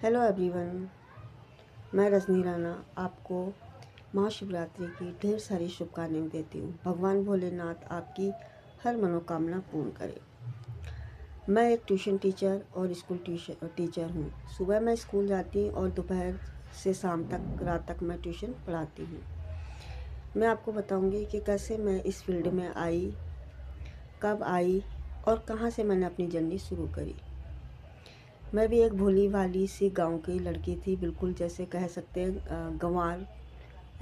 Hello everyone, मैं रजनी राणा आपको महाशिवरात्रि की ढेर सारी शुभकामनाएं देती हूँ। भगवान भोलेनाथ आपकी हर मनोकामना पूर्ण करे। मैं एक ट्यूशन टीचर और स्कूल टीचर हूँ। सुबह मैं स्कूल जाती हूँ और दोपहर से शाम तक रात तक मैं ट्यूशन पढ़ाती हूँ। मैं आपको बताऊँगी कि कैसे मैं इस फील्ड में आई, कब आई और कहाँ से मैंने अपनी जर्नी शुरू करी। मैं भी एक भोली भाली सी गांव की लड़की थी, बिल्कुल जैसे कह सकते हैं गंवार,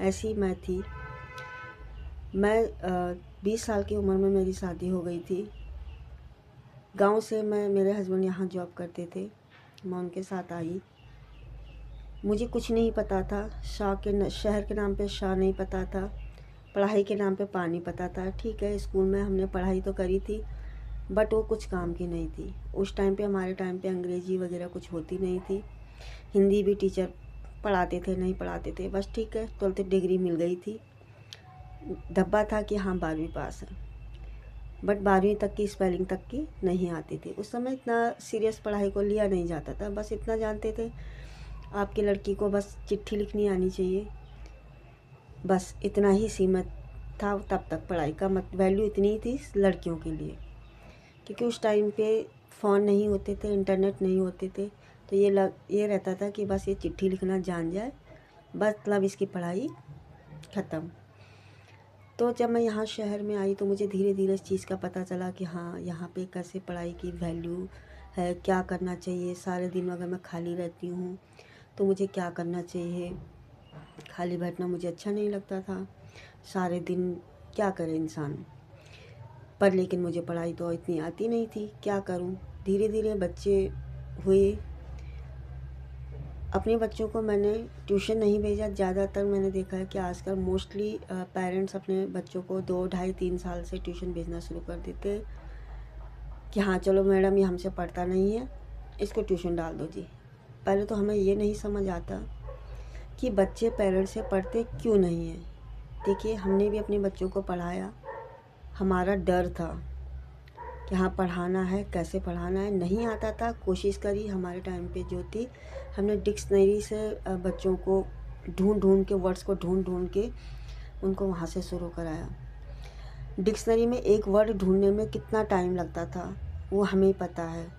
ऐसी मैं थी। मैं 20 साल की उम्र में मेरी शादी हो गई थी। गांव से मेरे हस्बैंड यहाँ जॉब करते थे, मैं उनके साथ आई। मुझे कुछ नहीं पता था, शहर के नाम पे शाह नहीं पता था, पढ़ाई के नाम पे पानी पता था। ठीक है, स्कूल में हमने पढ़ाई तो करी थी, बट वो कुछ काम की नहीं थी। उस टाइम पे, हमारे टाइम पे अंग्रेजी वगैरह कुछ होती नहीं थी। हिंदी भी टीचर पढ़ाते थे, नहीं पढ़ाते थे, बस ठीक है, 12th डिग्री मिल गई थी। धब्बा था कि हाँ 12वीं पास है, बट 12वीं तक की स्पेलिंग तक की नहीं आती थी। उस समय इतना सीरियस पढ़ाई को लिया नहीं जाता था। बस इतना जानते थे, आपकी लड़की को बस चिट्ठी लिखनी आनी चाहिए, बस इतना ही सीमित था। तब तक पढ़ाई का वैल्यू इतनी ही थी लड़कियों के लिए, क्योंकि उस टाइम पे फ़ोन नहीं होते थे, इंटरनेट नहीं होते थे। तो ये रहता था कि बस ये चिट्ठी लिखना जान जाए, बस मतलब इसकी पढ़ाई ख़त्म। तो जब मैं यहाँ शहर में आई तो मुझे धीरे धीरे इस चीज़ का पता चला कि हाँ, यहाँ पे कैसे पढ़ाई की वैल्यू है, क्या करना चाहिए। सारे दिन अगर मैं खाली रहती हूँ तो मुझे क्या करना चाहिए। खाली बैठना मुझे अच्छा नहीं लगता था। सारे दिन क्या करे इंसान, पर लेकिन मुझे पढ़ाई तो इतनी आती नहीं थी, क्या करूं। धीरे धीरे बच्चे हुए। अपने बच्चों को मैंने ट्यूशन नहीं भेजा। ज़्यादातर मैंने देखा है कि आजकल मोस्टली पेरेंट्स अपने बच्चों को 2, ढाई, 3 साल से ट्यूशन भेजना शुरू कर देते कि हाँ चलो मैडम, ये हमसे पढ़ता नहीं है, इसको ट्यूशन डाल दो जी। पहले तो हमें ये नहीं समझ आता कि बच्चे पेरेंट्स से पढ़ते क्यों नहीं हैं। देखिए, हमने भी अपने बच्चों को पढ़ाया, हमारा डर था कि हाँ पढ़ाना है, कैसे पढ़ाना है, नहीं आता था। कोशिश करी हमारे टाइम पे जो थी, हमने डिक्शनरी से बच्चों को ढूंढ के, वर्ड्स को ढूंढ के उनको वहाँ से शुरू कराया। डिक्शनरी में एक वर्ड ढूंढने में कितना टाइम लगता था वो हमें पता है।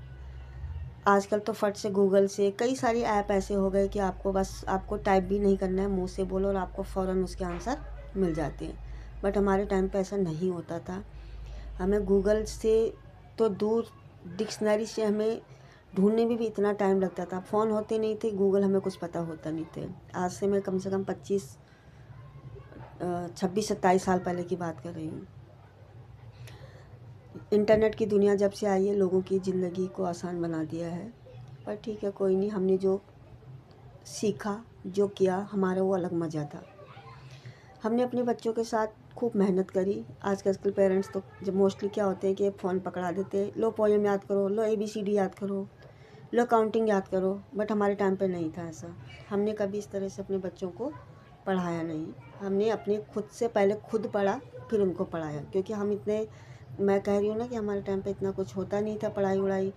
आजकल तो फट से गूगल से कई सारी ऐप ऐसे हो गए कि आपको टाइप भी नहीं करना है, मुंह से बोलो और आपको फ़ौरन उसके आंसर मिल जाते हैं। बट हमारे टाइम पे ऐसा नहीं होता था। हमें गूगल से तो दूर, डिक्शनरी से हमें ढूंढने में भी इतना टाइम लगता था। फ़ोन होते नहीं थे, गूगल हमें कुछ पता होता नहीं थे। आज से मैं कम से कम 26-27 साल पहले की बात कर रही हूँ। इंटरनेट की दुनिया जब से आई है, लोगों की ज़िंदगी को आसान बना दिया है। पर ठीक है, कोई नहीं, हमने जो सीखा, जो किया, हमारा वो अलग मज़ा था। हमने अपने बच्चों के साथ खूब मेहनत करी। आजकल के पेरेंट्स तो जब मोस्टली क्या होते हैं कि फ़ोन पकड़ा देते हैं, लो पोएम याद करो, लो ABCD याद करो, लो काउंटिंग याद करो। बट हमारे टाइम पे नहीं था ऐसा। हमने कभी इस तरह से अपने बच्चों को पढ़ाया नहीं। हमने अपने खुद से पहले खुद पढ़ा, फिर उनको पढ़ाया। क्योंकि हम इतने, मैं कह रही हूँ ना कि हमारे टाइम पे इतना कुछ होता नहीं था पढ़ाई वढ़ाई।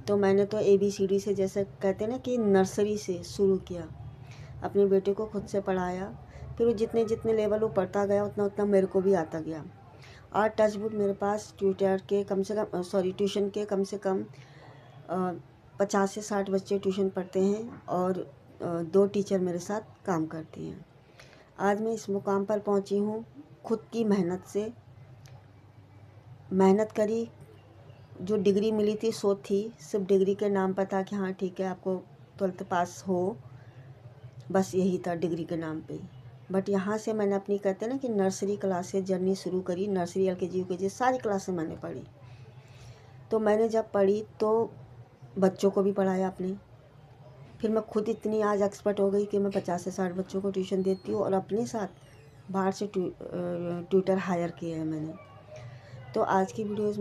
तो मैंने तो ABCD से, जैसे कहते हैं ना कि नर्सरी से शुरू किया। अपने बेटे को खुद से पढ़ाया, फिर वो जितने जितने लेवल वो पढ़ता गया उतना उतना मेरे को भी आता गया। और टचवुड मेरे पास ट्यूशन के कम से कम 50 से 60 बच्चे ट्यूशन पढ़ते हैं और 2 टीचर मेरे साथ काम करती हैं। आज मैं इस मुकाम पर पहुंची हूँ खुद की मेहनत से। मेहनत करी, जो डिग्री मिली थी सो थी, सिर्फ डिग्री के नाम पर था कि हाँ ठीक है आपको 12th पास हो, बस यही था डिग्री के नाम पे। बट यहाँ से मैंने अपनी, कहते हैं ना कि नर्सरी क्लास से जर्नी शुरू करी। नर्सरी, LKG, UKG सारी क्लासें मैंने पढ़ी। तो मैंने जब पढ़ी तो बच्चों को भी पढ़ाया अपने। फिर मैं खुद इतनी आज एक्सपर्ट हो गई कि मैं 50 से 60 बच्चों को ट्यूशन देती हूँ और अपने साथ बाहर से ट्यूटर हायर किए हैं मैंने। तो आज की वीडियोज़